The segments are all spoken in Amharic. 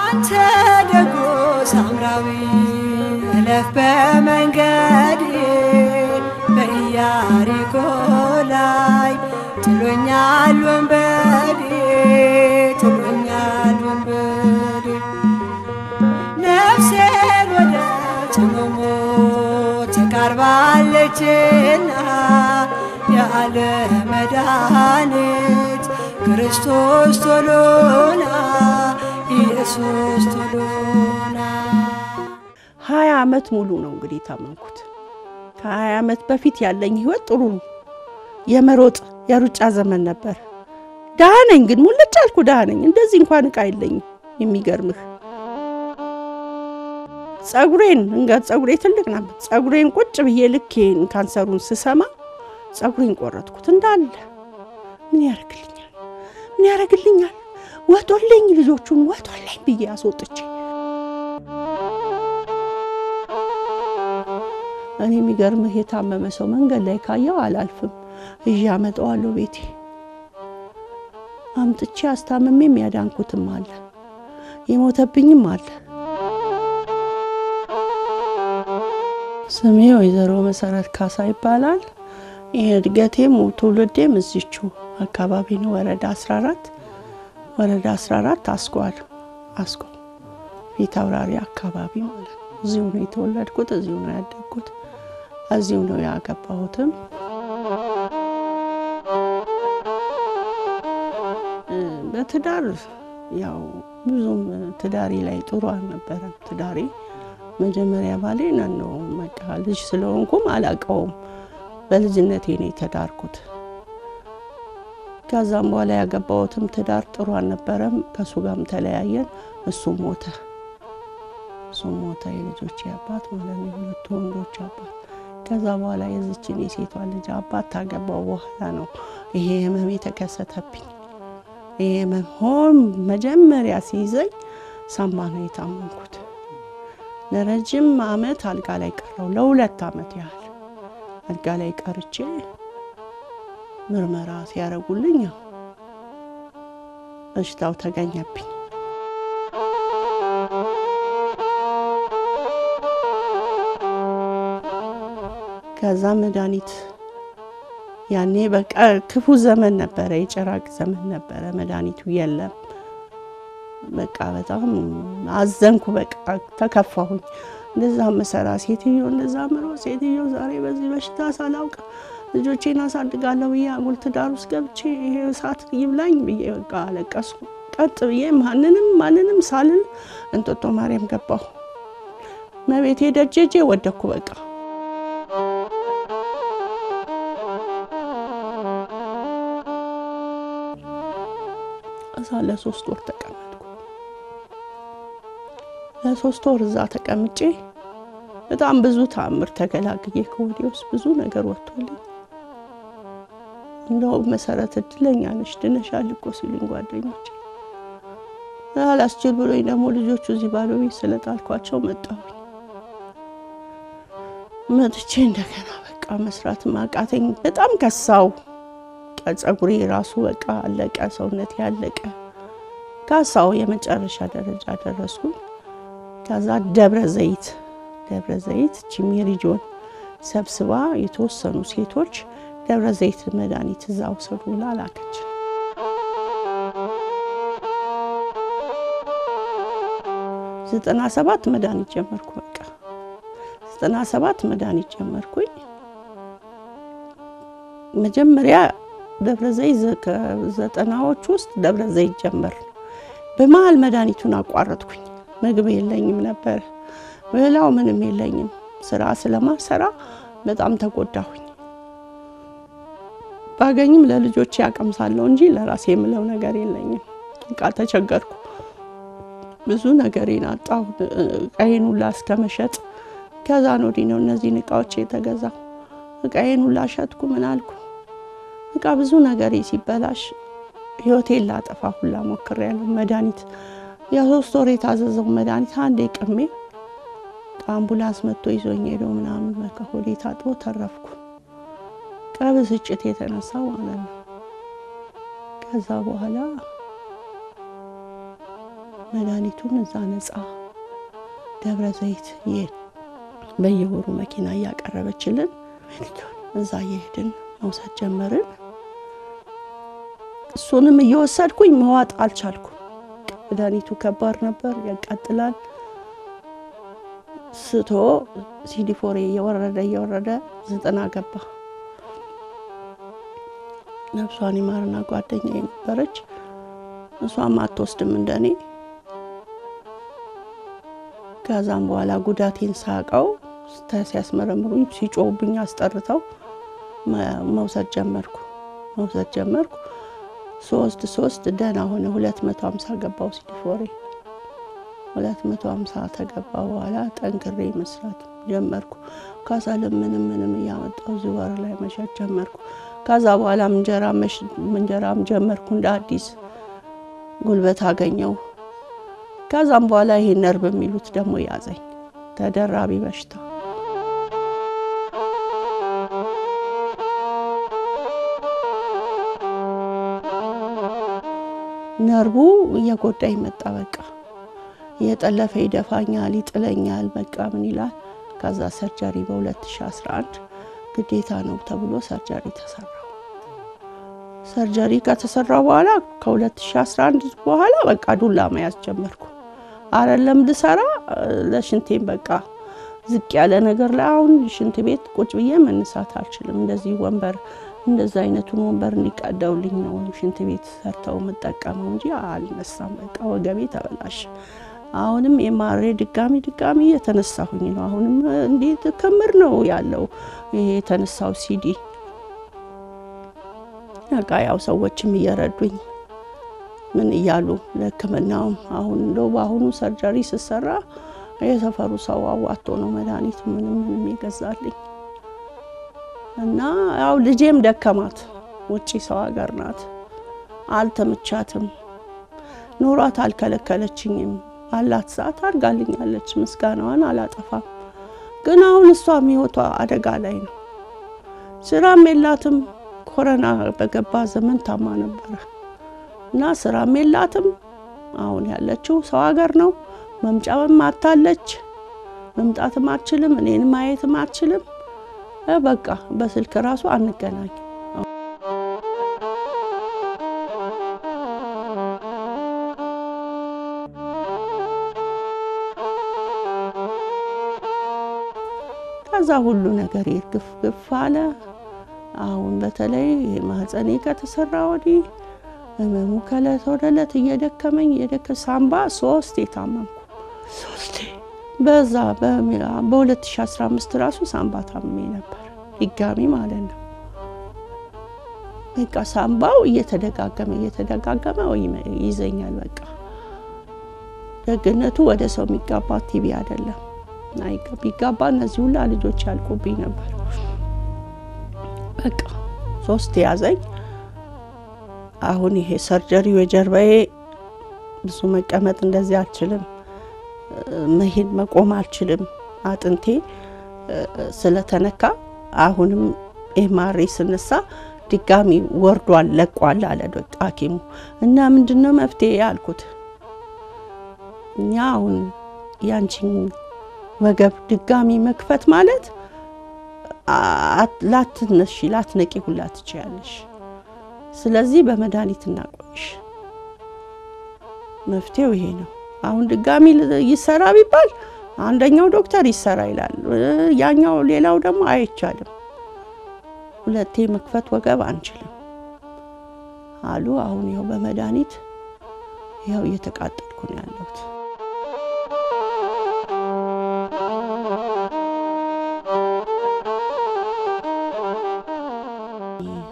አንተ ደጎ ሳምራዊ እለፍ በመንገድ በኢያሪኮ ላይ ጥሎኛል ወንበዴ ነፍሴን ወደ ጽሞሞ ተቃርባለችና ያለ መድኃኒት ክርስቶስ ቶሎና ኢየሱስ ቶሎና 20 ዓመት ሙሉ ነው እንግዲህ ታመምኩት ከ20 ዓመት በፊት ያለኝ ህይወት ጥሩ ነው የሩጫ ዘመን ነበር ዳነኝ ግን ሙልጭ አልኩ ዳነኝ እንደዚህ እንኳን ዕቃ የለኝም የሚገርምህ ጸጉሬ ትልቅ ነበር ጸጉሬን ቁጭ ብዬ ልኬን ካንሰሩን ስሰማ ጸጉሬን ቆረጥኩት እንዳለ ምን ያረግልኛል ወጦልኝ ልጆቹን ወጦልኝ ብዬ አስወጥቼ እኔ የሚገርምህ የታመመ ሰው መንገድ ላይ ካየው አላልፍም እያመጣዋለሁ ቤቴ አምጥቼ አስታምሜም ያዳንኩትም አለ የሞተብኝም አለ ስሜ ወይዘሮ መሰረት ካሳ ይባላል የእድገቴም ትውልዴም እዚቹ አካባቢ ነው ወረዳ 14 አስኮ ፊት አውራሪ አካባቢ ማለት ነው እዚሁ ነው የተወለድኩት እዚሁ ነው ያደግኩት እዚሁ ነው ያገባሁትም በትዳር ያው ብዙም ትዳሪ ላይ ጥሩ አልነበረም ትዳሪ መጀመሪያ ባሌ ነው መጣ ልጅ ስለሆንኩም አላቀውም በልጅነቴ ነው የተዳርኩት ከዛም በኋላ ያገባሁትም ትዳር ጥሩ አልነበረም ከሱ ጋርም ተለያየን እሱ ሞተ የልጆቼ አባት ማለት ነው ሁለት ወንዶች አባት ከዛ በኋላ የዚችን የሴቷ ልጅ አባት ታገባው በኋላ ነው ይሄ ህመም የተከሰተብኝ ይሄ ህመም መጀመሪያ ሲይዘኝ ሳምባ ነው የታመምኩት ለረጅም አመት አልጋ ላይ ቀረው ለ2 አመት ያህል አልጋ ላይ ቀርቼ ምርመራ ሲያረጉልኝ በሽታው ተገኘብኝ ከዛ መድኃኒት ያኔ በቃ ክፉ ዘመን ነበር የጭራቅ ዘመን ነበር መድኃኒቱ የለም በቃ በጣም አዘንኩ በቃ ተከፋሁኝ እንደዛ መሰራ ሴትዮ እንደዛ ምሮ ሴትዮ ዛሬ በዚህ በሽታ ሳላውቅ ልጆቼን አሳድጋለሁ ብዬ አጉል ትዳር ውስጥ ገብቼ ይሄ ሰዓት ይብላኝ ብዬ በቃ አለቀስኩ ቀጥ ብዬ ማንንም ሳልን እንጦጦ ማርያም ገባሁ መቤቴ ደጀጄ ወደኩ በቃ አሳለ 3 ወር ተቀመጥኩ ለ3 ወር እዛ ተቀምጬ በጣም ብዙ ታምር ተገላግዬ ከወዲውስ ብዙ ነገር ወጥቶልኝ እንደው መሰረት እድለኛ ነሽ ድነሻል እኮ ሲሉኝ ጓደኞቼ አላስችል ብሎኝ ደግሞ ልጆቹ እዚህ ባሎቤ ስለጣልኳቸው መጥቼ እንደገና በቃ መስራት ማቃተኝ በጣም ከሳው ጸጉሬ ራሱ በቃ አለቀ ሰውነት ያለቀ ካሳው የመጨረሻ ደረጃ ደረስኩ ከዛ ደብረ ዘይት ቺሜሪጆን ሰብስባ የተወሰኑ ሴቶች ደብረ ዘይት መድኃኒት እዛው ሰሩላ ላከች 97 መድኃኒት ጀመርኩ በቃ 97 መድኃኒት ጀመርኩኝ መጀመሪያ ደብረ ዘይት ከ90ዎች ውስጥ ደብረ ዘይት ጀመር በመሃል መድኃኒቱን አቋረጥኩኝ ምግብ የለኝም ነበር ወላው ምንም የለኝም ስራ ስለማሰራ በጣም ተጎዳሁኝ ባገኝም ለልጆቼ ያቀምሳለሁ እንጂ ለራሴ የምለው ነገር የለኝም በቃ ተቸገርኩ ብዙ ነገሬን አጣሁ ቀይኑ ላስከመሸጥ ከዛ ነው ዲኖ እነዚህ ንቃዎች የተገዛ ቀይኑ ላሸጥኩ ምን አልኩ በቃ ብዙ ነገሬ ሲበላሽ ህይወቴን ላጠፋ ሁላ ሞክሬያለሁ መድኃኒት ያ3 ወር የታዘዘው መድኃኒት አንዴ ቀሜ አምቡላንስ መጥቶ ይዞኝ ሄዶ ምናምን በቃ ሆዴ ታጥቦ ተረፍኩ ከብስጭት የተነሳ ማለት ነው ከዛ በኋላ መድኃኒቱን እዛ ነፃ ደብረ ዘይት በየወሩ መኪና እያቀረበችልን እዛ እየሄድን መውሰድ ጀመርን። እሱንም እየወሰድኩኝ መዋጥ አልቻልኩም። መድኃኒቱ ከባድ ነበር፣ ያቃጥላል። ስቶ ሲዲ4 እየወረደ 90 ገባ። ነፍሷን ይማርና ጓደኛዬ ነበረች፣ እሷም አትወስድም እንደኔ። ከዛም በኋላ ጉዳቴን ሳቀው ሲያስመረምሩኝ ሲጮውብኝ አስጠርተው መውሰድ ጀመርኩ። 3 ደህና ሆነ። 250 ገባው ሲዲ4 250 ተገባ። በኋላ ጠንክሬ መስራት ጀመርኩ። ካሳለም ምንም እያመጣው ዝዋር ላይ መሸጥ ጀመርኩ። ከዛ በኋላ እንጀራም ጀመርኩ። እንደ አዲስ ጉልበት አገኘው። ከዛም በኋላ ይሄ ነርቭ የሚሉት ደግሞ ያዘኝ፣ ተደራቢ በሽታ። ነርቡ እየጎዳኝ መጣ። በቃ የጠለፈ ይደፋኛል፣ ይጥለኛል፣ በቃ ምን ይላል። ከዛ ሰርጀሪ በ2011 ግዴታ ነው ተብሎ ሰርጀሪ ተሰራ። ሰርጀሪ ከተሰራ በኋላ ከ2011 በኋላ በቃ ዱላ መያዝ ጀመርኩ። አይደለም ልሰራ ለሽንቴም በቃ ዝቅ ያለ ነገር ላይ አሁን ሽንት ቤት ቁጭ ብዬ መነሳት አልችልም። እንደዚህ ወንበር እንደዛ አይነቱን ወንበር እንዲቀደውልኝ ነው ሽንት ቤት ሰርተው መጠቀመው እንጂ አልነሳም። በቃ ወገቤ ተበላሽ። አሁንም የማሬ ድጋሚ የተነሳሁኝ ነው። አሁንም እንዴት ክምር ነው ያለው ይሄ የተነሳው ሲዲ። በቃ ያው ሰዎችም እየረዱኝ ምን እያሉ ለሕክምናው አሁን እንደው በአሁኑ ሰርጀሪ ሲሰራ የሰፈሩ ሰው አዋጥቶ ነው መድኃኒት ምንም ይገዛልኝ። እና ያው ልጄም ደከማት፣ ውጪ ሰው ሀገር ናት፣ አልተመቻትም። ኑሯት አልከለከለችኝም፣ አላት ሰዓት አድርጋልኛለች፣ ምስጋናዋን አላጠፋም። ግን አሁን እሷም ህይወቷ አደጋ ላይ ነው። ስራም የላትም። ኮሮና በገባ ዘመን ታማ ነበረ እና ስራም የላትም። አሁን ያለችው ሰው ሀገር ነው። መምጫም አታለች፣ መምጣትም አትችልም፣ እኔን ማየትም አትችልም። በቃ በስልክ ራሱ አንገናኝ። ከዛ ሁሉ ነገር ይርግፍ አለ። አሁን በተለይ ማህፀኔ ከተሰራ ወዲህ ህመሙ ከዕለት ወደ ዕለት እየደከመኝ ሳምባ 3 የታመምኩ 3 በዛ በ2015 ራሱ ሳምባ ታምሜ ነበር ድጋሚ ማለት ነው። በቃ ሳምባው እየተደጋገመ ይዘኛል። በቃ ደግነቱ ወደ ሰው የሚጋባ ቲቪ አይደለም። ቢጋባ እነዚህ ሁላ ልጆች ያልቁብኝ ነበር። በቃ 3 ያዘኝ። አሁን ይሄ ሰርጀሪ የጀርባዬ ብዙ መቀመጥ እንደዚህ አልችልም፣ መሄድ መቆም አልችልም። አጥንቴ ስለተነካ አሁንም ኤምአርአይ ስነሳ ድጋሚ ወርዷል ለቋል አለ ሐኪሙ። እና ምንድነው መፍትሄ ያልኩት? እኛ አሁን ያንቺን ወገብ ድጋሚ መክፈት ማለት ላትነቂ ሁላ ትችያለሽ። ስለዚህ በመድኃኒት እናቆይሽ። መፍትሄው ይሄ ነው። አሁን ድጋሚ ይሰራ ቢባል አንደኛው ዶክተር ይሰራ ይላል፣ ያኛው ሌላው ደግሞ አይቻልም፣ 2 መክፈት ወገብ አንችልም አሉ። አሁን ይኸው በመድኃኒት ይኸው እየተቃጠልኩ ነው ያለሁት።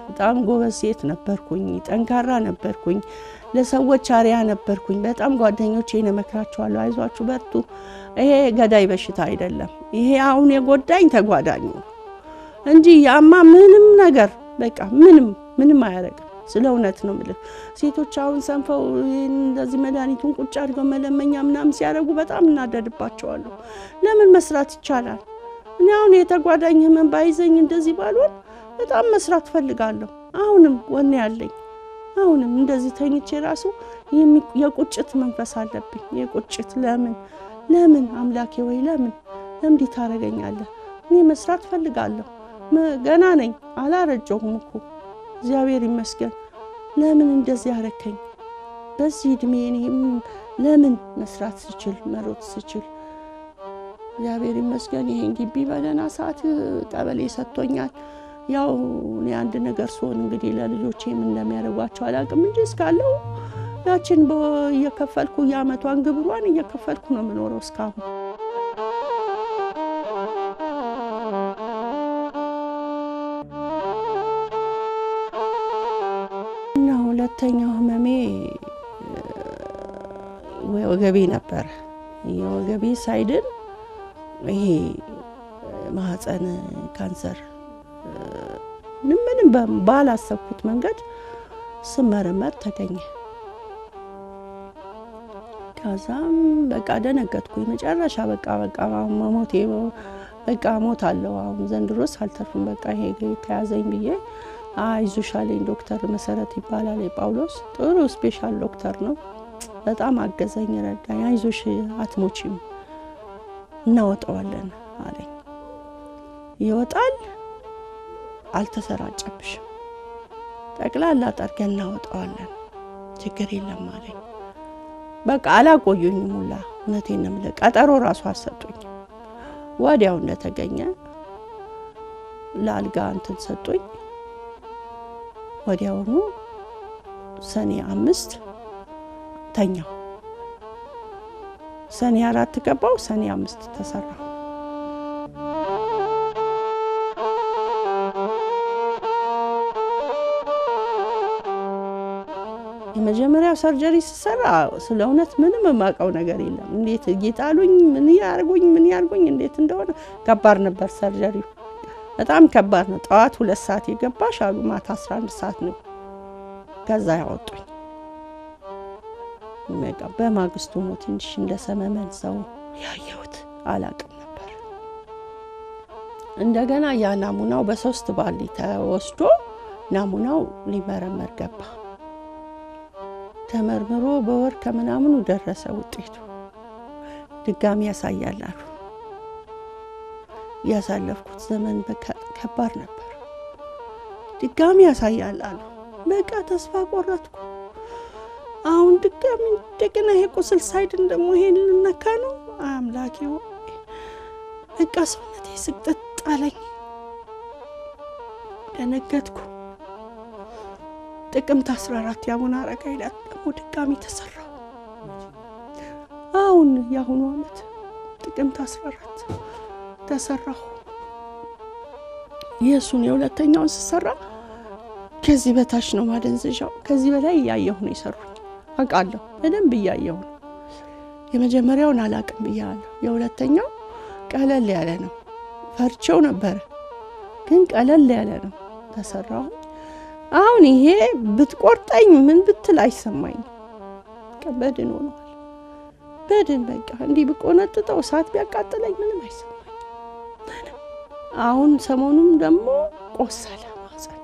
በጣም ጎበዝ ሴት ነበርኩኝ፣ ጠንካራ ነበርኩኝ፣ ለሰዎች አሪያ ነበርኩኝ። በጣም ጓደኞቼን እመክራቸዋለሁ፣ አይዟችሁ በርቱ፣ ይሄ ገዳይ በሽታ አይደለም። ይሄ አሁን የጎዳኝ ተጓዳኝ ነው እንጂ ያማ ምንም ነገር በቃ ምንም አያረግም። ስለ እውነት ነው ማለት። ሴቶች አሁን ሰንፈው እንደዚህ መድኃኒቱን ቁጭ አድርገው መለመኛ ምናምን ሲያረጉ በጣም እናደድባቸዋለሁ። ለምን መስራት ይቻላል? እኔ አሁን የተጓዳኝ ህመም ባይዘኝ እንደዚህ ባልሆን በጣም መስራት ፈልጋለሁ። አሁንም ወኔ ያለኝ አሁንም እንደዚህ ተኝቼ ራሱ የቁጭት መንፈስ አለብኝ። የቁጭት ለምን አምላኬ ወይ ለምን እንዲህ ታረጋኛለህ? እኔ መስራት ፈልጋለሁ፣ ገና ነኝ፣ አላረጀሁም እኮ እግዚአብሔር ይመስገን። ለምን እንደዚህ ያረከኝ? በዚህ እድሜ እኔ ለምን መስራት ስችል መሮጥ ስችል? እግዚአብሔር ይመስገን ይሄን ግቢ በደህና ሰዓት ቀበሌ ሰጥቶኛል። ያው እኔ አንድ ነገር ስሆን እንግዲህ ለልጆቼ ምን እንደሚያደርጓቸው አላውቅም እንጂ እስካለው ያችን እየከፈልኩ የዓመቷን ግብሯን እየከፈልኩ ነው የምኖረው እስካሁን። እና ሁለተኛው ህመሜ ወገቤ ነበር። የወገቤ ሳይድን ይሄ ማህፀን ካንሰር ምንም ባላሰብኩት መንገድ ስመረመር ተገኘ። ከዛም በቃ ደነገጥኩ። መጨረሻ በቃ መሞቴ በቃ ሞታለሁ አሁን ዘንድሮስ አልተርፍም በቃ ይሄ ከያዘኝ ብዬ አይዞሽ አለኝ። ዶክተር መሰረት ይባላል የጳውሎስ ጥሩ ስፔሻል ዶክተር ነው። በጣም አገዘኝ፣ ረዳኝ። አይዞሽ አትሞቺም እናወጣዋለን አለኝ። ይወጣል አልተሰራጨብሽም፣ ጠቅላላ ጠርገን እናወጣዋለን፣ ችግር የለም አለኝ። በቃ አላቆዩኝም ሁላ እውነቴን ነው የምልህ። ቀጠሮ ራሱ አሰጡኝ። ወዲያው እንደተገኘ ለአልጋ እንትን ሰጡኝ። ወዲያውኑ ሰኔ 5 ተኛው። ሰኔ 4 ገባው፣ ሰኔ 5 ተሰራ። የመጀመሪያው ሰርጀሪ ሲሰራ ስለ እውነት ምንም የማውቀው ነገር የለም። እንዴት ጌታሉኝ ምን ያርጉኝ እንዴት እንደሆነ ከባድ ነበር። ሰርጀሪው በጣም ከባድ ነው። ጠዋት 2 ሰዓት የገባሽ አሉ ማታ 11 ሰዓት ነው ከዛ ያወጡኝ። በማግስቱ ነው ትንሽ እንደሰመመን ሰው ያየሁት፣ አላቅም ነበር። እንደገና ያ ናሙናው በ3 ባሊ ተወስዶ ናሙናው ሊመረመር ገባ። ተመርምሮ በወር ከምናምኑ ደረሰ ውጤቱ። ድጋሚ ያሳያል አሉ። ያሳለፍኩት ዘመን ከባድ ነበር። ድጋሚ ያሳያል አሉ። በቃ ተስፋ ቆረጥኩ። አሁን ድጋሚ እንደገና ይሄ ቁስል ሳይድን ደግሞ ይሄን ልነካ ነው። አምላኬ በቃ ሰውነቴ ስቅጥጥ አለኝ። ደነገጥኩ። ጥቅምት 14 ያቡነ አረጋዊ ደግሞ ድጋሚ ተሰራው። አሁን ያሁኑ አመት ጥቅምት 14 ተሰራው። የሱን የሁለተኛውን ሲሰራ ከዚህ በታች ነው ማደንዘዣው። ከዚህ በላይ ያየሁ ነው የሰሩኝ። አውቃለሁ በደንብ ያየሁ ነው። የመጀመሪያውን አላቅም ብያለሁ። የሁለተኛው ቀለል ያለ ነው። ፈርቼው ነበር ግን ቀለል ያለ ነው ተሰራው። አሁን ይሄ ብትቆርጠኝ ምን ብትል አይሰማኝ። በድን ሆኗል። በድን በቃ እንዲህ ብቆነጥጠው እሳት ቢያቃጥለኝ ምንም አይሰማኝ። አሁን ሰሞኑን ደግሞ ቆሰለ ማህፀን።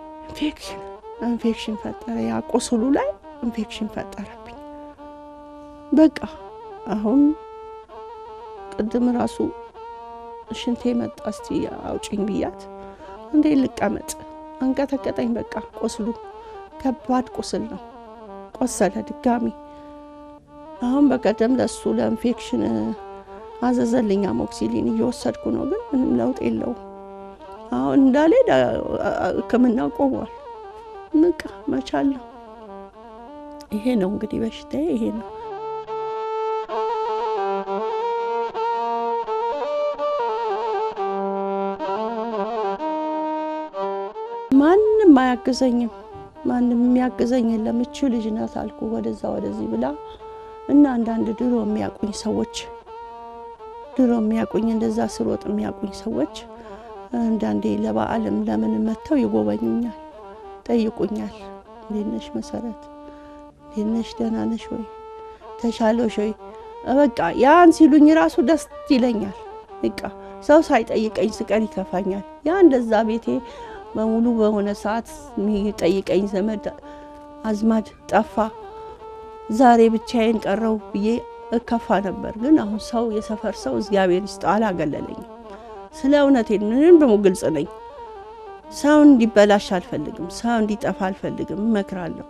ኢንፌክሽን ፈጠረ። ያ ቁስሉ ላይ ኢንፌክሽን ፈጠረብኝ። በቃ አሁን ቅድም ራሱ ሽንቴ መጣ። እስቲ አውጪኝ ብያት እንዴ ልቀመጥ አንቀጠቀጠኝ። በቃ ቁስሉ ከባድ ቁስል ነው። ቆሰለ ድጋሚ። አሁን በቀደም ለሱ ለኢንፌክሽን አዘዘልኝ አሞክሲሊን እየወሰድኩ ነው፣ ግን ምንም ለውጥ የለውም። አሁን እንዳልሄድ ሕክምናው ቆሟል። በቃ መቻለሁ። ይሄ ነው እንግዲህ በሽታዬ ይሄ ነው። ማንም አያግዘኝም። ማንም የሚያግዘኝ የለም። እቺ ልጅ ናት አልኩ ወደዛ ወደዚህ ብላ እና አንዳንድ ድሮ የሚያቁኝ እንደዛ ስሮጥ የሚያቁኝ ሰዎች አንዳንዴ ለበዓልም ለምን መተው ይጎበኙኛል፣ ጠይቁኛል። እንዴት ነሽ መሰረት? እንዴት ነሽ? ደህና ነሽ ወይ? ተሻለሽ ወይ? በቃ ያን ሲሉኝ ራሱ ደስ ይለኛል። በቃ ሰው ሳይጠይቀኝ ስቀር ይከፋኛል። ያ እንደዛ ቤቴ በሙሉ በሆነ ሰዓት የሚጠይቀኝ ዘመድ አዝማድ ጠፋ ዛሬ ብቻዬን ቀረው ብዬ እከፋ ነበር ግን አሁን ሰው የሰፈር ሰው እግዚአብሔር ይስጥ አላገለለኝ ስለ እውነቴን ምንም ደግሞ ግልጽ ነኝ ሰው እንዲበላሽ አልፈልግም ሰው እንዲጠፋ አልፈልግም መክራለሁ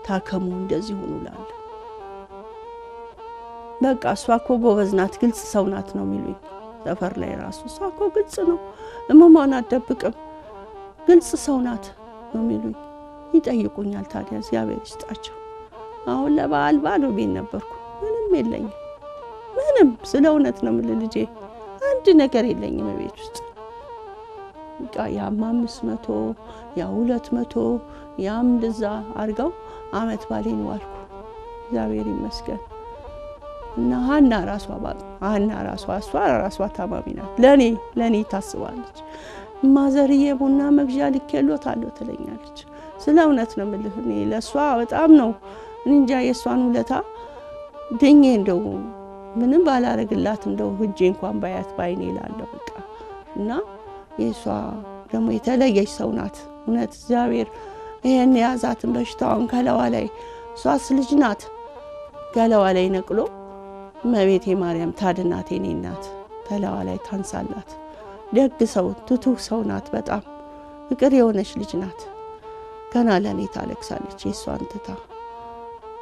ታከሙ እንደዚህ ሆኑላል በቃ እሷ እኮ ጎበዝ ናት ግልጽ ሰው ናት ነው የሚሉኝ ሰፈር ላይ ራሱ እሷ እኮ ግልጽ ነው እማማን አትደብቅም ግልጽ ሰው ናት ነው የሚሉኝ ይጠይቁኛል ታዲያ እግዚአብሔር ይስጣቸው አሁን ለበዓል ባዶ ቤት ነበርኩ ምንም የለኝም ምንም ስለ እውነት ነው የምልህ ልጄ አንድ ነገር የለኝም ቤት ውስጥ በቃ ያ 500 ያ 200 ያም እንደዛ አርጋው አመት ባሌን ዋልኩ እግዚአብሔር ይመስገን እና ሃና ራሷ ታማሚ ናት ለኔ ታስባለች ማዘርዬ ቡና መግዣ ልከሎታል ትለኛለች ስለ እውነት ነው የምልህ እኔ ለሷ በጣም ነው እንጃ የሷን ውለታ ደኜ እንደው ምንም ባላረግላት እንደው ህጄ እንኳን ባያት ባይኔ ላለው በቃ እና የሷ ደግሞ የተለየች ሰው ናት እውነት እግዚአብሔር ይሄን ያዛትን በሽታውን ከለዋ ላይ ሷስ ልጅ ናት ከለዋ ላይ ነቅሎ መቤቴ ማርያም ታድናት የኔ እናት ከለዋ ላይ ታንሳላት ደግ ሰው ትቱህ ሰው ናት በጣም ፍቅር የሆነች ልጅ ናት ገና ለኔ ታለቅሳለች የሷን ትታ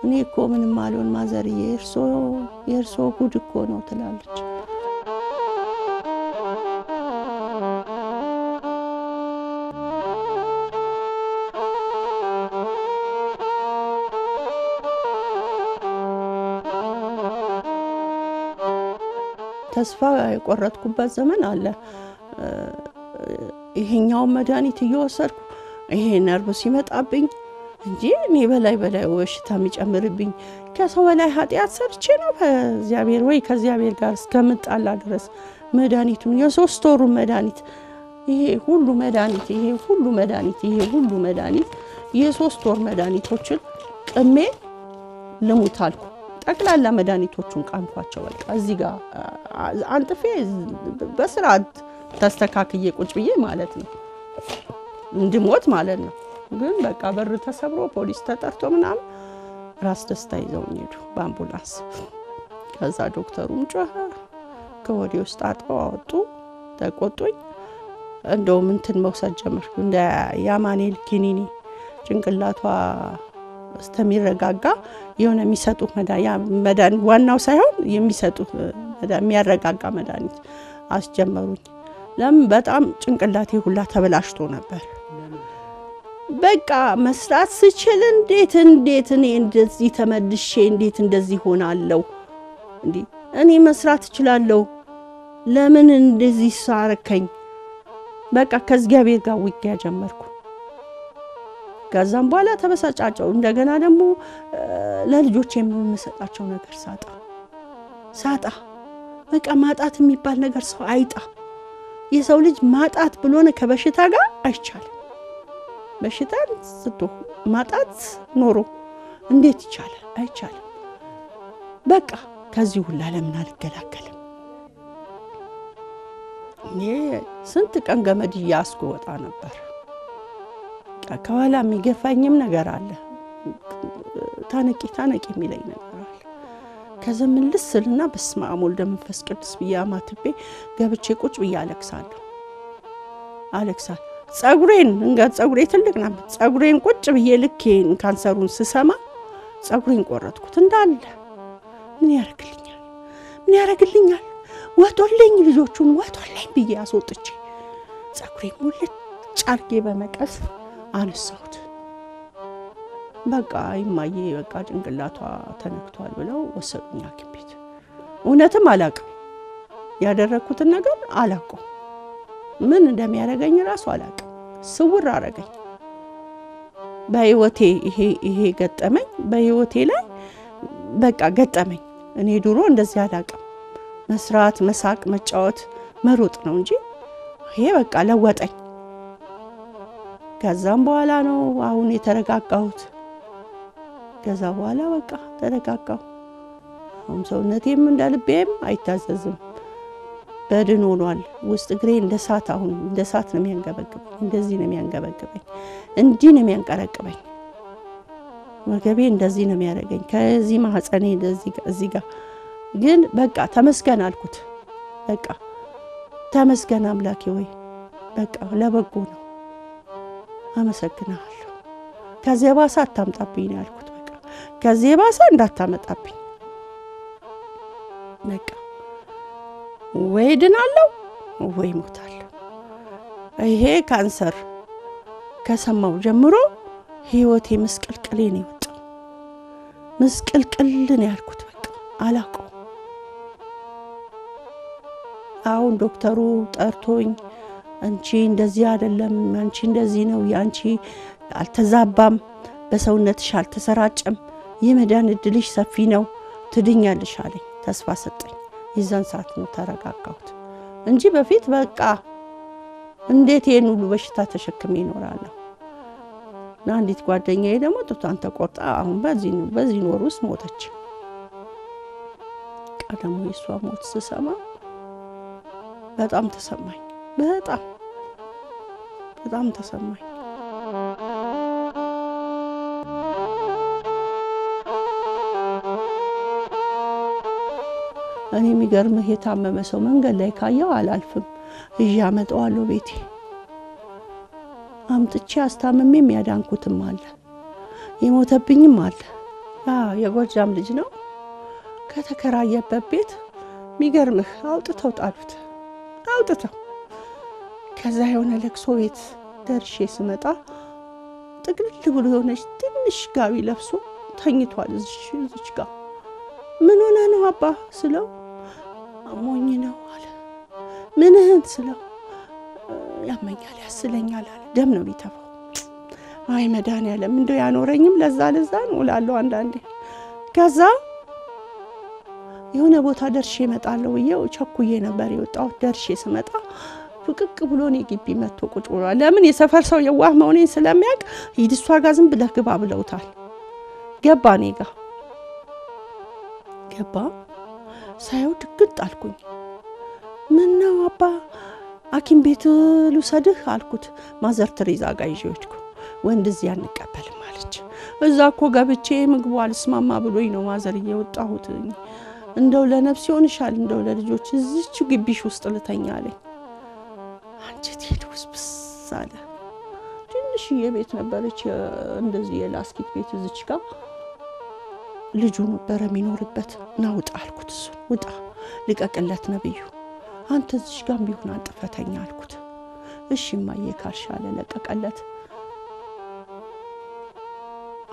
እኔ እኮ ምንም አልሆን ማዘርዬ የርሶ ጉድ እኮ ነው ትላለች ተስፋ የቆረጥኩበት ዘመን አለ ይሄኛው መድኃኒት እየወሰድኩ ይሄ ነርቭ ሲመጣብኝ እንጂ እኔ በላይ ወሽታ የሚጨምርብኝ ከሰው በላይ ኃጢያት ሰርቼ ነው ከእግዚአብሔር ወይ ከእግዚአብሔር ጋር እስከምጣላ ድረስ መድኃኒቱን የ3 ወሩ መድኃኒት ይሄ ሁሉ መድኃኒት የ3 ወር መድኃኒቶችን ቅሜ ልሙታልኩ ጠቅላላ መድኃኒቶቹን ቃምኳቸው በቃ እዚህ ጋር አንጥፌ በስርዓት ተስተካክዬ ቁጭ ብዬ ማለት ነው እንድሞት ማለት ነው ግን በቃ በር ተሰብሮ ፖሊስ ተጠርቶ ምናምን ራስ ደስታ ይዘውኝ ሄዱ በአምቡላንስ ከዛ ዶክተሩም ጮኸ ከወዲ ውስጥ አጥበው አወጡ ተቆጡኝ እንደው እንትን መውሰድ ጀመርኩ እንደ ያማኔል ኪኒኒ ጭንቅላቷ እስተሚረጋጋ የሆነ የሚሰጡት መድኃኒት ዋናው ሳይሆን የሚሰጡት የሚያረጋጋ መድኃኒት አስጀመሩኝ ለምን በጣም ጭንቅላቴ ሁላ ተበላሽቶ ነበር በቃ መስራት ስችል እንዴት እኔ እንደዚህ ተመልሼ እንዴት እንደዚህ ሆናለሁ እንዴ እኔ መስራት እችላለሁ ለምን እንደዚህ ሳረከኝ በቃ ከእግዚአብሔር ጋር ውጊያ ጀመርኩ ከዛም በኋላ ተበሳጫቸው እንደገና ደግሞ ለልጆቼ የምሰጣቸው ነገር ሳጣ በቃ ማጣት የሚባል ነገር ሰው አይጣ የሰው ልጅ ማጣት ብሎነ ከበሽታ ጋር አይቻልም በሽታን ስቶ ማጣት ኖሮ እንዴት ይቻላል አይቻልም በቃ ከዚህ ሁሉ ለምን አልገላገልም እኔ ስንት ቀን ገመድ ያስቆጣ ነበር ከኋላ የሚገፋኝም ነገር አለ ታነቂ የሚለኝ ነገር አለ ከዘመን ልስልና በስመ አብ ወልድ መንፈስ ቅዱስ በያማትቤ ገብቼ ቁጭ ብዬ አለክሳል ጸጉሬን ጸጉሬ ትልቅ ነበር ጸጉሬን ቁጭ ብዬ ልኬን ካንሰሩን ስሰማ ጸጉሬን ቆረጥኩት እንዳለ ምን ያረግልኛል ወቶልኝ ልጆቹን ወቶልኝ ብዬ አስወጥቼ ጸጉሬን ሙልጭ አርጌ በመቀስ አነሳሁት በቃ ይማዬ በቃ ጭንቅላቷ ተነክቷል ብለው ወሰዱኝ ሐኪም ቤት እውነትም አላውቅም ያደረኩትን ነገር አላውቅም ምን እንደሚያረጋኝ ራሱ አላውቅም ስውር አረጋኝ በህይወቴ ይሄ ገጠመኝ በህይወቴ ላይ በቃ ገጠመኝ እኔ ድሮ እንደዚህ አላውቅም መስራት መሳቅ መጫወት መሮጥ ነው እንጂ ይሄ በቃ ለወጠኝ ከዛም በኋላ ነው አሁን የተረጋጋሁት ከዛ በኋላ በቃ ተረጋጋሁ አሁን ሰውነቴም እንደልቤም አይታዘዝም በድን ሆኗል ውስጥ እግሬ እንደሳት አሁን እንደሳት ነው የሚያንገበግበኝ እንደዚህ ነው የሚያንገበግበኝ እንዲህ ነው የሚያንቀረቅበኝ ወገቤ እንደዚህ ነው የሚያደርገኝ ከዚህ ማህፀኔ እንደዚህ እዚህ ጋር ግን በቃ ተመስገን አልኩት በቃ ተመስገን አምላኬ ወይ በቃ ለበጎ ነው አመሰግናለሁ ከዚህ ባሳ አታምጣብኝ ያልኩት በቃ ከዚህ ባሳ እንዳታመጣብኝ በቃ ወይ ድናለሁ ወይ ሞታለሁ ይሄ ካንሰር ከሰማው ጀምሮ ህይወቴ ምስቅልቅሌ ነው የወጣው ምስቅልቅል ነው ያልኩት በቃ አላቀው አሁን ዶክተሩ ጠርቶኝ አንቺ እንደዚህ አይደለም አንቺ እንደዚህ ነው ያንቺ አልተዛባም በሰውነትሽ አልተሰራጨም የመዳን እድልሽ ሰፊ ነው ትድኛለሽ አለኝ ተስፋ ሰጠኝ ይዛን ሰዓት ነው ተረጋጋሁት እንጂ በፊት በቃ እንዴት ይሄን ሁሉ በሽታ ተሸክሜ እኖራለሁ አንዲት ጓደኛዬ ደግሞ ጡቷን ተቆርጣ አሁን በዚህ ኖር ውስጥ ሞተች ቀደም የሷ ሞት ስሰማ በጣም ተሰማኝ በጣም ተሰማኝ እኔ የሚገርምህ የታመመ ሰው መንገድ ላይ ካየው አላልፍም እያመጣዋለሁ ቤቴ አምጥቼ አስታምሜም ያዳንኩትም አለ የሞተብኝም አለ የጎጃም ልጅ ነው ከተከራየበት ቤት የሚገርምህ አውጥተው ጣሉት አውጥተው ከዛ የሆነ ለቅሶ ቤት ደርሼ ስመጣ ጥቅልል ብሎ የሆነች ትንሽ ጋቢ ለብሶ ተኝቷል እዚች ጋር ምን ሆነ ነው አባ ስለው አሞኝ ነው አለ ምንህን ስለው ያመኛል ያስለኛል አለ ደም ነው የሚተፋው አይ መድኃኒዓለም እንደው ያኖረኝም ለዛ ነው እላለሁ አንዳንዴ ከዛ የሆነ ቦታ ደርሼ እመጣለሁ ይየው ቸኩዬ ነበር የወጣው ደርሼ ስመጣ ፍቅቅ ብሎ ነው ግቢ መጥቶ ቁጭ ብሏል ለምን የሰፈር ሰው የዋህ መሆኔን ስለሚያውቅ ይድሷ ጋር ዝም ብለህ ግባ ብለውታል ገባ እኔ ጋር ገባ ሳይው ድግጥ አልኩኝ ምን ነው አባ አኪም ቤት ልውሰድህ አልኩት ማዘር ትሪዛ ጋር ይዤውኩ ወንድ እዚህ አንቀበልም አለች እዛኮ ገብቼ ምግቡ አልስማማ ብሎኝ ነው ማዘር እየወጣሁት እንደው ለነፍስ ይሆንሻል እንደው ለልጆች እዚች ግቢሽ ውስጥ ልተኛ አለኝ አንቺ ትሄዱስ በሳለ ትንሽ የቤት ነበረች እንደዚህ የላስኪት ቤት እዚች ጋር ልጁ ነበር የሚኖርበት ናውጣ አልኩት እሱ ውጣ ልቀቅለት ነብዩ አንተ እዚች ጋር ቢሆን አንጥፈተኛ አልኩት እሺ ማየ ካርሻለ ለቀቀለት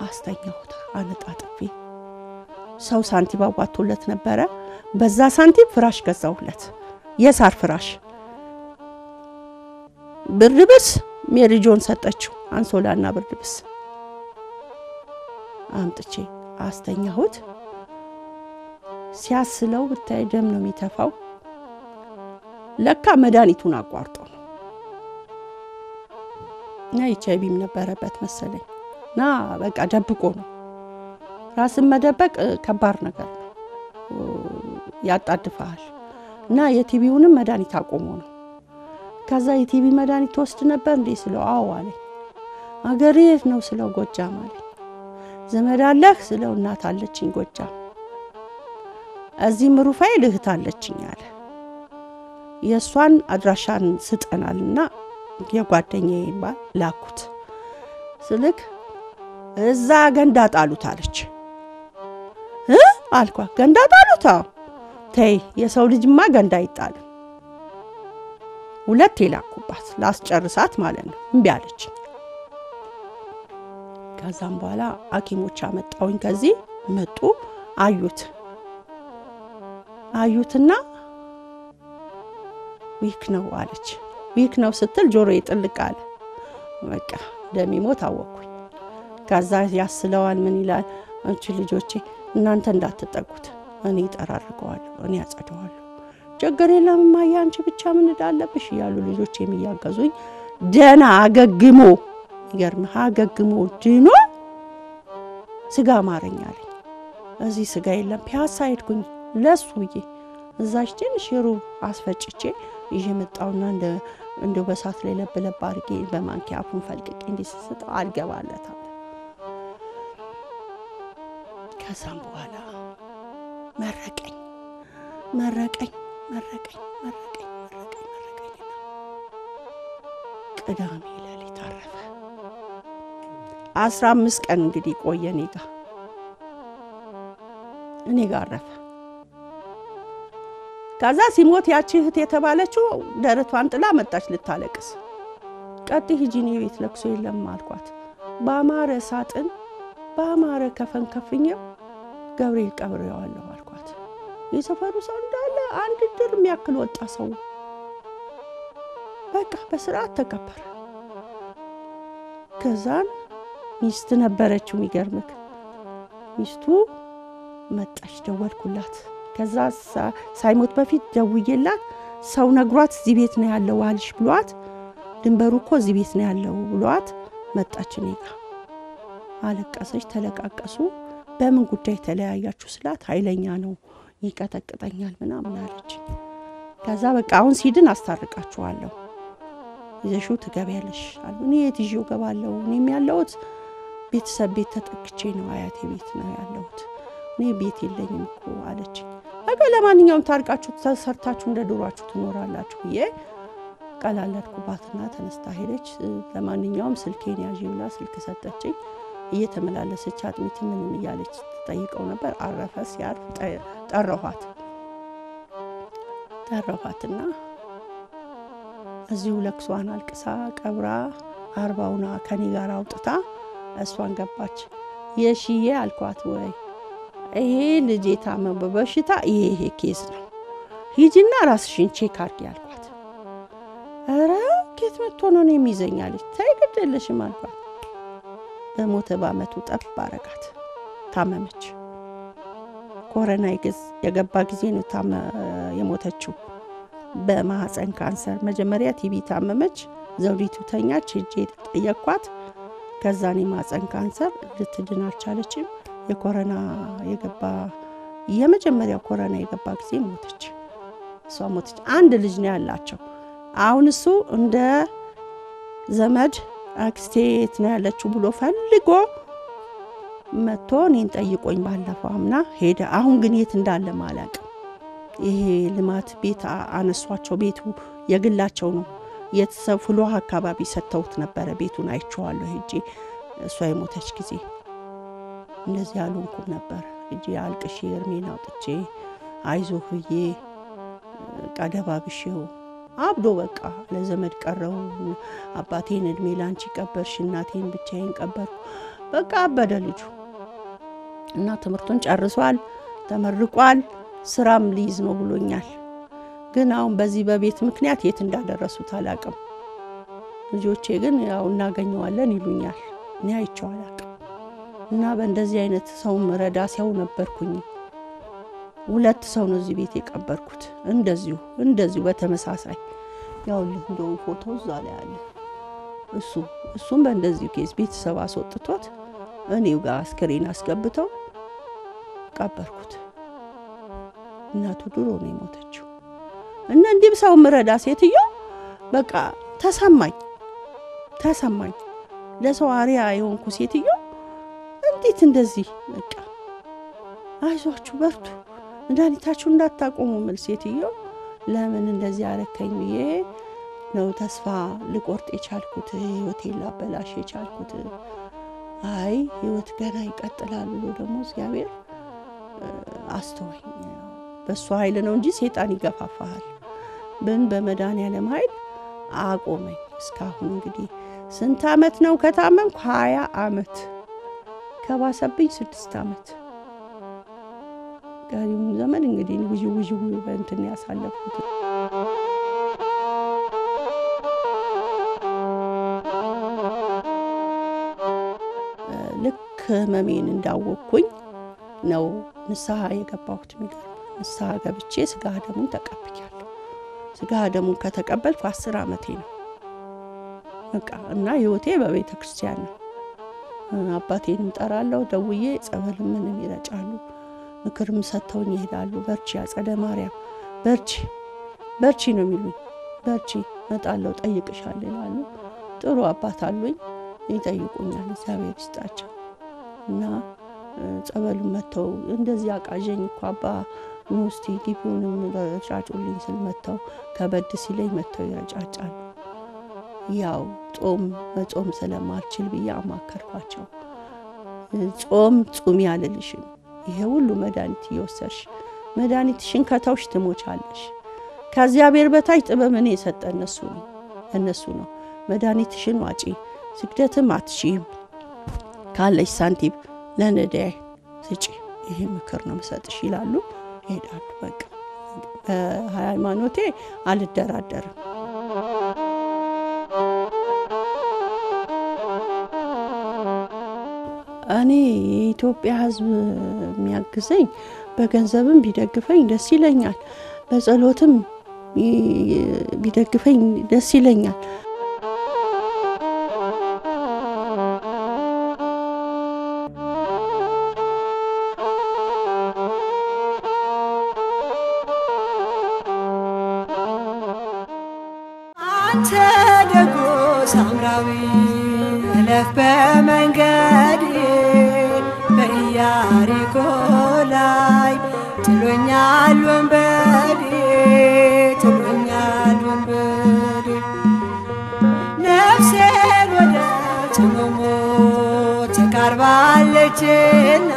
አስተኛውታ አነጣጥፌ ሰው ሳንቲም አዋጥቶለት ነበር በዛ ሳንቲም ፍራሽ ገዛውለት የሳር ፍራሽ ብርድብስ ሜሪጆን ሰጠችው አንሶላና ብርድብስ አምጥቼ አስተኛሁት ሲያስለው ብታይ ደም ነው የሚተፋው ለካ መድኃኒቱን አቋርጦ ነው ኤችአይቪም ነበረበት መሰለኝ ና በቃ ደብቆ ነው ራስን መደበቅ ከባድ ነገር ነው ያጣድፋል እና የቲቪውንም መድኃኒት አቆሞ ነው ከዛ የቲቪ መድኃኒት ወስድ ነበር እንዴ ስለው አዎ አለኝ አገሬ ነው ስለው ጎጃም አለኝ ዘመድ አለህ ስለው እናት አለችኝ ጎጃም እዚህ ምሩፋይ ልህት አለችኝ አለ የሷን አድራሻን ስጠናልና የጓደኛዬ ባል ላኩት ስልክ እዛ ገንዳ ጣሉት አለች አልኳ ገንዳ ጣሉት ተይ የሰው ልጅማ ገንዳ ይጣል ሁለት ይላኩባት ላስጨርሳት ማለት ነው እንቢ አለች ከዛም በኋላ አኪሞች አመጣውኝ ከዚህ መጡ አዩትና ዊክ ነው አለች ዊክ ነው ስትል ጆሮ ይጥልቃል በቃ ደሚሞት አወኩኝ ከዛ ያስለዋል ምን ይላል አንቺ ልጆቼ እናንተ እንዳትጠቁት እኔ ጠራርቀዋለሁ እኔ አጸደዋለሁ ችግር የለም ማያ አንቺ ብቻ ምን እንዳለብሽ ያሉ ልጆቼ የሚያገዙኝ ደና አገግሞ ይገርምህ አገግሞ ድኖ ስጋ ማረኛል እዚህ ስጋ የለም ፒያሳ ሄድኩኝ ለሱዬ እዛች ትንሽ ሩብ አስፈጭቼ ይመጣውና እንደ በሳት ላይ ለበለብ አርጌ በማንኪያ አፉን ፈልቅቄ እንዲስስጥ አልገባለታል ከዛም በኋላ መረቀኝ ቅዳሜ ሌሊት አረፈ። 15 ቀን እንግዲህ ቆየ እኔ ጋር አረፈ። ከዛ ሲሞት ያቺ እህት የተባለችው ደረቷን ጥላ መጣች ልታለቅስ። ቀጥ ሂጂኒ ቤት ለቅሶ የለም አልኳት። በአማረ ሳጥን በአማረ ከፈን ከፍኘው ገብርኤል ቀብሬዋለሁ አልኳት። የሰፈሩ ሰው እንዳለ አንድ ድር የሚያክል ወጣ ሰው በቃ በስርዓት ተቀበረ። ከዛን ሚስት ነበረችው የሚገርምክ ሚስቱ መጣች። ደወልኩላት። ከዛ ሳይሞት በፊት ደውዬላት ሰው ነግሯት እዚህ ቤት ነው ያለው አልሽ ብሏት ድንበሩ እኮ እዚህ ቤት ነው ያለው ብሏት መጣች። እኔ ጋር አለቀሰች። ተለቃቀሱ። በምን ጉዳይ ተለያያችሁ ስላት ኃይለኛ ነው ይቀጠቅጠኛል ምናምን አለች። ከዛ በቃ አሁን ሲድን አስታርቃችኋለሁ ይዘሽው ትገቢያለሽ አሉ። እኔ የት ይዤው ገባለሁ? እኔም ያለሁት ቤተሰብ ቤት ተጠቅቼ ነው አያቴ ቤት ነው ያለሁት እኔ ቤት የለኝም እኮ አለች። በቃ ለማንኛውም ታርቃችሁ ተሰርታችሁ እንደ ዶሯችሁ ትኖራላችሁ ብዬ ቀላለድኩባትና ተነስታ ሄደች። ለማንኛውም ስልኬን ያዢ ብላ ስልክ ሰጠችኝ። እየተመላለሰች አጥሚት ምንም እያለች ትጠይቀው ነበር። አረፈ። ሲያርፍ ጠራኋትና እዚሁ ለቅሷን አልቅሳ ቀብራ 40ና ከኔ ጋር አውጥታ እሷን ገባች። የሺዬ አልኳት ወይ ይሄ ልጅ የታመመ በሽታ ይሄ ኬዝ ነው ሂጂና ራስሽን ቼክ አድርጊ አልኳት። አረ ኬት መጥቶ ነው የሚይዘኛለች። ታይገደልሽም አልኳት። በሞተ ባመቱ ጠብ አረጋት። ታመመች። ኮሮና የገባ ጊዜ ነው የሞተችው። በማህፀን ካንሰር መጀመሪያ ቲቪ ታመመች። ዘውዲቱ ተኛች። ሄጄ ጠየቅኳት። ከዛኔ ማህፀን ካንሰር ልትድን አልቻለችም። የኮሮና የገባ የመጀመሪያው ኮሮና የገባ ጊዜ ሞተች። እሷ ሞተች። አንድ ልጅ ነው ያላቸው። አሁን እሱ እንደ ዘመድ አክስቴት ነው ያለችው ብሎ ፈልጎ መጥቶ እኔን ጠይቆኝ ባለፈው አምና ሄደ። አሁን ግን የት እንዳለ ማላቅ። ይሄ ልማት ቤት አነሷቸው። ቤቱ የግላቸው ነው። የተሰፍሎ አካባቢ ሰተውት ነበር። ቤቱን አይቼዋለሁ ሄጄ። እሷ የሞተች ጊዜ እንደዚህ አልሆንኩም ነበር። እጄ አልቅሼ እርሜን አውጥቼ አይዞህዬ ቀደባብሽው አብዶ በቃ ለዘመድ ቀረው። አባቴን እድሜ ላንቺ ቀበርሽ፣ እናቴን ብቻዬን ቀበርኩ። በቃ አበደ ልጁ እና ትምህርቱን ጨርሷል፣ ተመርቋል። ስራም ሊይዝ ነው ብሎኛል። ግን አሁን በዚህ በቤት ምክንያት የት እንዳደረሱት አላቅም። ልጆቼ ግን ያው እናገኘዋለን ይሉኛል። እኔ አይቼው አላቅም። እና በእንደዚህ አይነት ሰው መረዳ ሲያው ነበርኩኝ። 2 ሰው ነው እዚህ ቤት የቀበርኩት። እንደዚሁ በተመሳሳይ ያው እንደው ፎቶ እዛ ላይ አለ። እሱም በእንደዚሁ ኬዝ ቤተሰብ አስወጥቶት እኔው ጋር አስከሬን አስገብተው ቀበርኩት። እናቱ ድሮ ነው የሞተችው። እና እንዲም ሰው መረዳ ሴትዮ በቃ ተሰማኝ። ለሰው አሪያ የሆንኩ ሴትዮ እንዴት እንደዚህ በቃ አይዟችሁ በርቱ መድኃኒታችሁ እንዳታቆሙ ምል ሴትዮ ለምን እንደዚህ አረከኝ ብዬ ነው ተስፋ ልቆርጥ የቻልኩት። ህይወቴን ላበላሽ የቻልኩት። አይ ህይወት ገና ይቀጥላል ብሎ ደግሞ እግዚአብሔር አስተወኝ። በሱ ኃይል ነው እንጂ ሰይጣን ይገፋፋል። በመድኃኒዓለም ኃይል አቆመኝ። እስካሁን እንግዲህ ስንት አመት ነው ከታመምኩ? 20 አመት። ከባሰብኝ 6 አመት። ጋሪውን ዘመን እንግዲህ ውዥው በእንትን ያሳለፍኩት። ልክ ህመሜን እንዳወቅኩኝ ነው ንስሐ የገባሁት። ንስሐ ገብቼ ስጋ ደሙን ተቀብያለሁ። ስጋ ደሙን ከተቀበልኩ 10 አመቴ ነው በቃ። እና ህይወቴ በቤተ ክርስቲያን ነው። አባቴንም ጠራለሁ ደውዬ ጸበል ምንም ይረጫሉ። ምክርም ሰጥተውኝ ይሄዳሉ። በርቺ አጸደ ማርያም በርቺ ነው የሚሉኝ። በርቺ መጣለው ጠይቅሻለሁ ይላሉ። ጥሩ አባት አሉኝ ይጠይቁኛል። እግዚአብሔር ይስጣቸው። እና ጸበሉን መተው እንደዚህ አቃዠኝ እኮ አባ ንስቲ ግቢውንም ረጫጩልኝ ስል መተው ከበድ ሲለኝ መተው ይረጫጫሉ። ያው ጾም መጾም ስለማልችል ብዬ አማከርኳቸው። ጾም ጹሚ አልልሽም፣ ይሄ ሁሉ መድኃኒት እየወሰድሽ መድኃኒትሽን ከተውሽ ትሞቻለሽ። ከእግዚአብሔር በታች ጥበብን የሰጠ እነሱ ነው። መድኃኒትሽን ዋጪ፣ ስግደትም አትሺም፣ ካለሽ ሳንቲም ለነዳይ ስጪ፣ ይሄ ምክር ነው የምሰጥሽ ይላሉ። ይሄዳሉ። በቃ በሃይማኖቴ አልደራደርም። እኔ የኢትዮጵያ ሕዝብ የሚያግዘኝ በገንዘብም ቢደግፈኝ ደስ ይለኛል፣ በጸሎትም ቢደግፈኝ ደስ ይለኛል። አንተ ደጎ ሳምራዊ እለፍ በመንገድ በኢያሪኮ ላይ ጥሎኛል ወንበዴ ነፍሴን ወደ ጽሙሙ ተቃርባለችና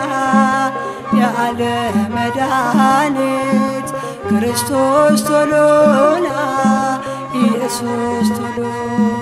የዓለም መድኃኒት ክርስቶስ ቶሎና ኢየሱስ ቶሎና